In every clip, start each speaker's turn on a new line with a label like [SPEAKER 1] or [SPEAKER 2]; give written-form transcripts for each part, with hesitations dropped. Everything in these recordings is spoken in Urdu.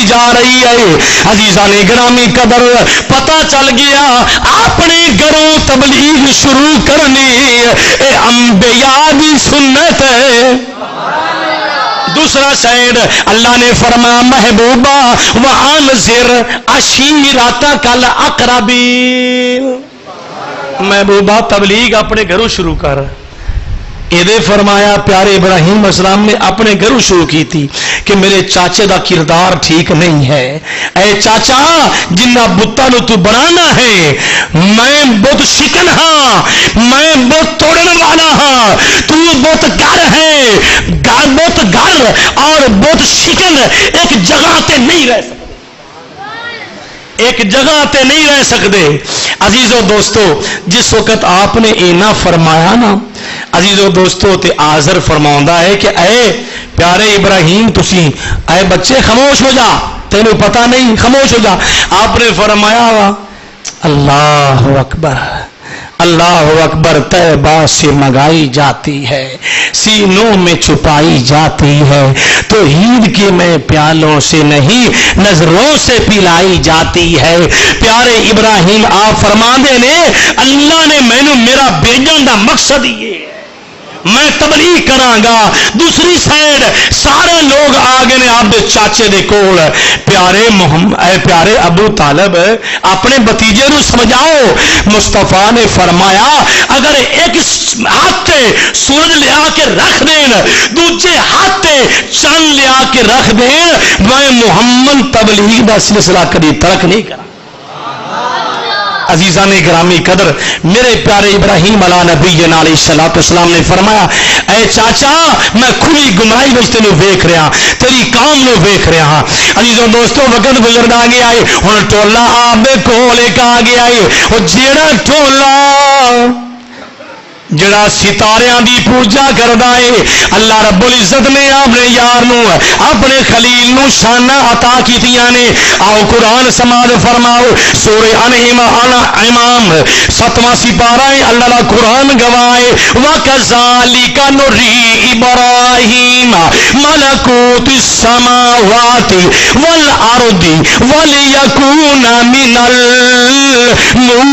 [SPEAKER 1] جا رہی ہے۔ عزیزان گرامی قدر پتہ چل گیا اپنے گھروں تبلیغ شروع کرنی اے انبیاء دی سنت ہے۔ دوسرا سائڈ اللہ نے فرمایا محبوبہ وانذر عشیرتک الاقربین، محبوبہ تبلیغ اپنے گھروں شروع کر۔ یہ فرمایا پیارے ابراہیم السلام نے اپنے گھروں شروع کی تھی کہ میرے چاچے دا کردار ٹھیک نہیں ہے، اے چاچا جنہ بتاں نو تو بنانا ہے میں بت شکن ہاں، میں بت توڑن والا ہاں، تو بت گر ہے، بت گر اور بت شکن ایک جگہ تے نہیں رہ سکتے، ایک جگہ تے نہیں رہ سکتے۔ عزیزو دوستو جس وقت آپ نے اینا فرمایا نا عزیزو دوستو تے آذر فرماؤندا ہے کہ اے پیارے ابراہیم تسی اے بچے خاموش ہو جا، تینوں پتہ نہیں، خاموش ہو جا۔ آپ نے فرمایا اللہ اکبر، اللہ اکبر طیبہ سے منگائی جاتی ہے، سینوں میں چھپائی جاتی ہے، توحید کے میں پیالوں سے نہیں نظروں سے پلائی جاتی ہے۔ پیارے ابراہیم آپ فرماندے نے اللہ نے مینوں میرا بھیجن دا مقصد یہ ہے میں تبلیغ کراں گا۔ دوسری سائڈ سارے لوگ آ گئے نے آپ دے چاچے دے کول، پیارے محمد اے پیارے ابو طالب اپنے بتیجے نو سمجھاؤ۔ مصطفیٰ نے فرمایا اگر ایک ہاتھ سورج لیا کے رکھ دین دوجے ہاتھ چند لیا کے رکھ دین میں محمد تبلیغ دا سلسلہ کبھی ترک نہیں کرا۔ عزیزان گرامی قدر میرے پیارے ابراہیم علیہ نبینا علیہ الصلوۃ والسلام نے فرمایا اے چاچا میں کھلی گمراہی وچ تینوں ویکھ رہا، تیری قوم نو ویکھ رہا ہاں۔ عزیزو دوستو وقت گزردا گیا ہے، ہن ٹولا آپ دے کول ایک آ گیا ہے، او جیڑا ٹولا جڑا ستاریاں دی پوجا کردا ہے، اللہ رب العزت نے اپنے یار نو اپنے خلیل نو شانہ عطا کیتیاں نے۔ آؤ قرآن سماعت فرماؤ سورہ انعام 7واں سپارہ ہے، اللہ کا قرآن گواہ ہے وَكَذَلِكَ نُرِي إِبْرَاهِيمَ مَلَكُوتِ السَّمَاوَاتِ وَالْأَرْضِ وَلِيَكُونَ مِنَ الْمُوقِنِينَ۔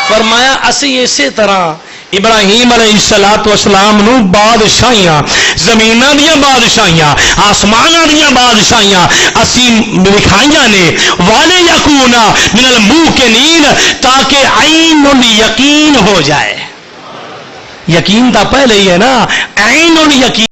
[SPEAKER 1] فرمایا اسی اسی طرح ابراہیم علیہ الصلوۃ والسلام نو بادشاہیاں زمیناں دیاں بادشاہیاں آسماناں دیاں بادشاہیاں اسی دکھائیاں نے والے یکون من الموقنین تاکہ عین الیقین ہو جائے۔ یقین تا پہلے ہی ہے نا، عین الیقین